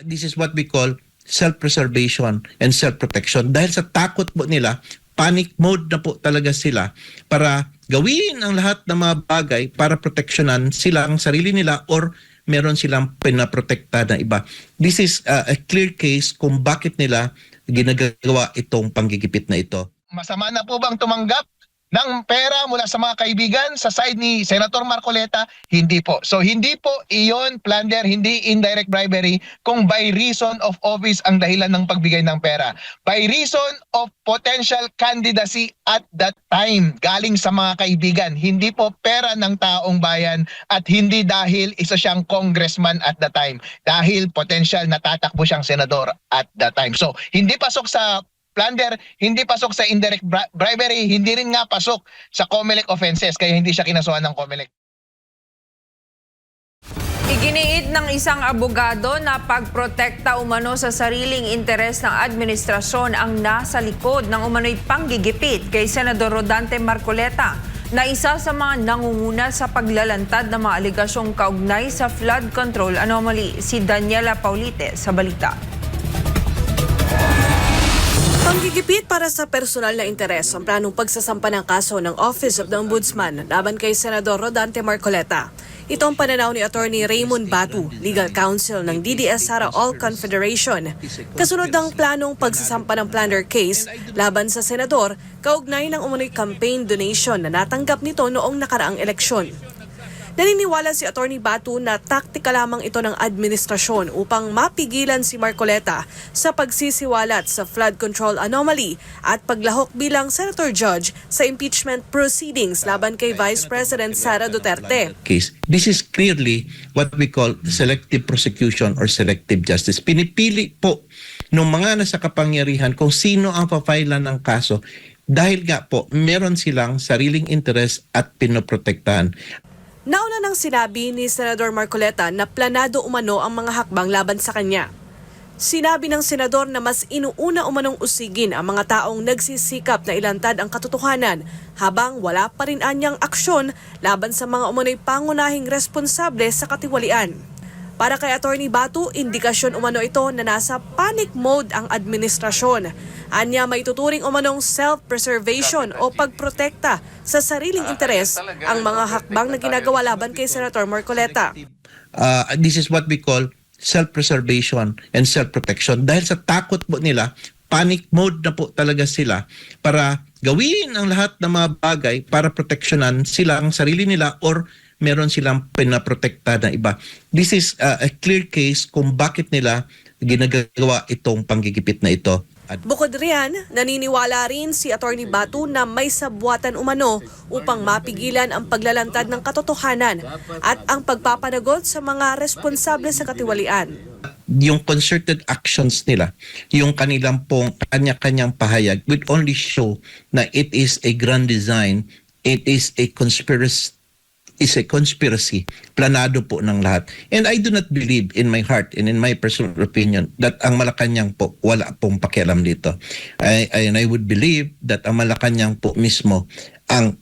This is what we call self-preservation and self-protection. Dahil sa takot po nila, panic mode na po talaga sila para gawin ang lahat ng mga bagay para proteksyonan sila ang sarili nila or meron silang pinaprotekta na iba. This is a clear case kung bakit nila ginagawa itong panggigipit na ito. Masama na po bang tumanggap ng pera mula sa mga kaibigan sa side ni Senator Marcoleta? Hindi po. So hindi po iyon plunder, hindi indirect bribery kung by reason of office ang dahilan ng pagbigay ng pera. By reason of potential candidacy at that time, galing sa mga kaibigan. Hindi po pera ng taong bayan at hindi dahil isa siyang congressman at that time. Dahil potential natatakbo siyang senador at that time. So hindi pasok sa plunder, hindi pasok sa indirect bribery, hindi rin nga pasok sa COMELEC offenses, kaya hindi siya kinasuhan ng COMELEC. Iginiit ng isang abogado na pagprotekta umano sa sariling interes ng administrasyon ang nasa likod ng umano'y panggigipit kay Senador Rodante Marcoleta, na isa sa mga nangunguna sa paglalantad ng mga aligasyong kaugnay sa flood control anomaly. Si Daniela Paulite sa balita. Panggigipit para sa personal na interes ang planong pagsasampa ng kaso ng Office of the Ombudsman laban kay Senador Rodante Marcoleta. Ito ang pananaw ni Attorney Raymond Batu, Legal Counsel ng DDS Sara All Confederation. Kasunod ng planong pagsasampa ng plunder case laban sa senador, kaugnay ng umano'y campaign donation na natanggap nito noong nakaraang eleksyon. Naniniwala si Attorney Batu na taktika lamang ito ng administrasyon upang mapigilan si Marcoleta sa pagsisiwalat sa flood control anomaly at paglahok bilang Senator Judge sa impeachment proceedings laban kay Vice President Sara Duterte. This is clearly what we call selective prosecution or selective justice. Pinipili po ng mga nasa kapangyarihan kung sino ang papailan ng kaso dahil nga po meron silang sariling interes at pinoprotektahan. Nauna nang sinabi ni Senador Marcoleta na planado umano ang mga hakbang laban sa kanya. Sinabi ng senador na mas inuuna umanong usigin ang mga taong nagsisikap na ilantad ang katotohanan habang wala pa rin anyang aksyon laban sa mga umano'y pangunahing responsable sa katiwalian. Para kay Attorney Batu, indikasyon umano ito na nasa panic mode ang administrasyon. Anya may tuturing umanong self-preservation o pagprotekta sa sariling interes ang mga hakbang na ginagawa laban kay Senator Marcoleta. This is what we call self-preservation and self-protection. Dahil sa takot po nila, panic mode na po talaga sila para gawin ang lahat ng mga bagay para proteksyonan sila ang sarili nila or meron silang pinaprotekta na iba. This is a clear case kung bakit nila ginagawa itong panggigipit na ito. Bukod riyan, naniniwala rin si Attorney Batu na may sabwatan umano upang mapigilan ang paglalantad ng katotohanan at ang pagpapanagot sa mga responsable sa katiwalian. Yung concerted actions nila, yung kanilang pong kanya-kanyang pahayag would only show na it is a grand design, it is a conspiracy, planado po ng lahat. And I do not believe in my heart and in my personal opinion that ang Malacanang po wala pong pakialam dito. And I would believe that ang Malacanang po mismo ang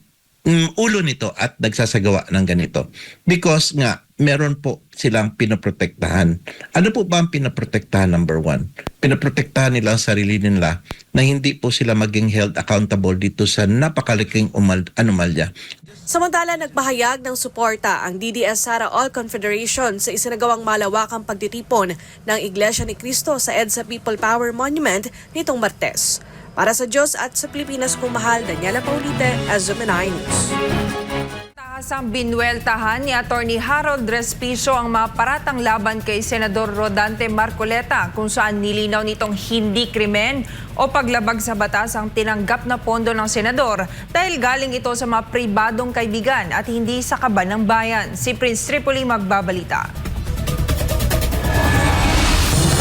ulo nito at nagsasagawa ng ganito. Because nga, meron po silang pinoprotektahan. Ano po ba ang pinoprotektahan? Number one, pinoprotektahan nila ang sarili nila na hindi po sila maging held accountable dito sa napakalaking anomalya. Samantala, nagpahayag ng suporta ang DDS Sara All Confederation sa isinagawang malawakang pagtitipon ng Iglesia ni Cristo sa EDSA People Power Monument nitong Martes. Para sa Diyos at sa Pilipinas kong mahal, Daniela Paulite, SMNI News. Tahasang binueltahan ni Attorney Harold Respicio ang mga paratang laban kay Senador Rodante Marcoleta kung saan nilinaw nitong hindi krimen o paglabag sa batas ang tinanggap na pondo ng senador dahil galing ito sa mga pribadong kaibigan at hindi sa kaban ng bayan. Si Prince Tripoli magbabalita.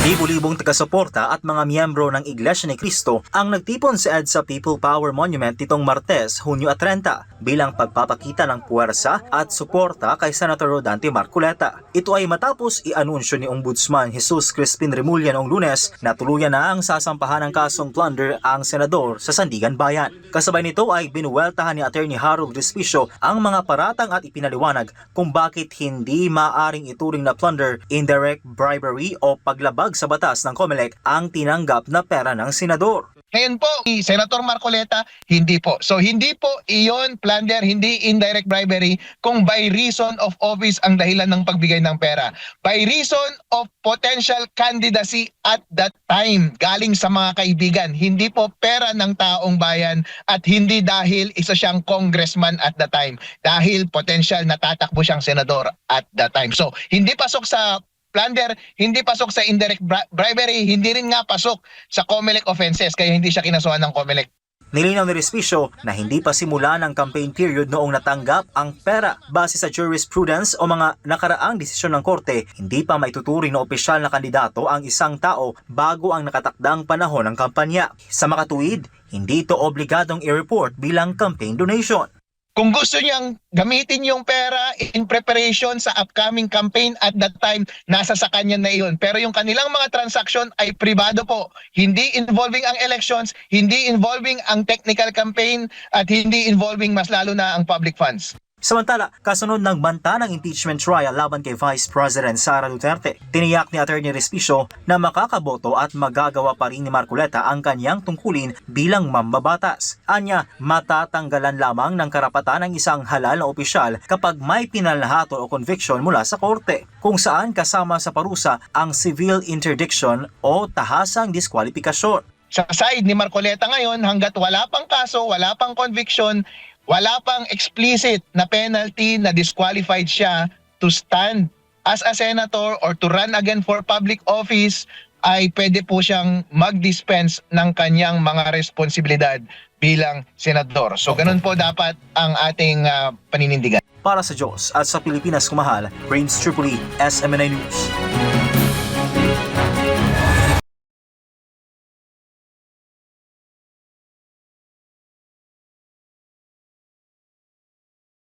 Libo-libong taga-suporta at mga miyembro ng Iglesia ni Cristo ang nagtipon sa EDSA People Power Monument nitong Martes, Hunyo 30 bilang pagpapakita ng puwersa at suporta kay Senator Rodante Marcoleta. Ito ay matapos i-anunsyo ni Ombudsman Jesus Crispin Remulla noong Lunes na tuluyan na ang sasampahan ng kasong plunder ang senador sa Sandigan Bayan. Kasabay nito ay binuweltahan ni Attorney Harold Respicio ang mga paratang at ipinaliwanag kung bakit hindi maaring ituring na plunder, indirect bribery o paglabag sa batas ng COMELEC ang tinanggap na pera ng senador. Ngayon po, si Senator Marcoleta, hindi po. So hindi po iyon plunder, hindi indirect bribery kung by reason of office ang dahilan ng pagbigay ng pera. By reason of potential candidacy at that time, galing sa mga kaibigan. Hindi po pera ng taong bayan at hindi dahil isa siyang congressman at the time. Dahil potential na tatakbo siyang senador at that time. So hindi pasok sa plunder, hindi pasok sa indirect bribery, hindi rin nga pasok sa COMELEC offenses kaya hindi siya kinasuhan ng COMELEC. Nilinaw ni Respicio na hindi pa simula ng campaign period noong natanggap ang pera. Base sa jurisprudence o mga nakaraang desisyon ng korte, hindi pa maituturing na opisyal na kandidato ang isang tao bago ang nakatakdang panahon ng kampanya. Sa makatuwid, hindi ito obligadong i-report bilang campaign donation. Kung gusto niyang gamitin yung pera in preparation sa upcoming campaign at that time, nasa sa kanya na iyon. Pero yung kanilang mga transaction ay pribado po. Hindi involving ang elections, hindi involving ang technical campaign, at hindi involving mas lalo na ang public funds. Samantala, kasunod ng banta ng impeachment trial laban kay Vice President Sara Duterte, tiniyak ni Attorney Respicio na makakaboto at magagawa pa rin ni Marcoleta ang kanyang tungkulin bilang mambabatas. Anya, matatanggalan lamang ng karapatan ng isang halal na opisyal kapag may pinalhatol o conviction mula sa korte, kung saan kasama sa parusa ang civil interdiction o tahasang diskwalifikasyon. Sa side ni Marcoleta ngayon, hanggat wala pang kaso, wala pang conviction, wala pang explicit na penalty na disqualified siya to stand as a senator or to run again for public office, ay pwede po siyang mag-dispense ng kanyang mga responsibilidad bilang senador. So ganun po dapat ang ating paninindigan. Para sa Diyos at sa Pilipinas kumahal, Rains Tripoli, SMNI News.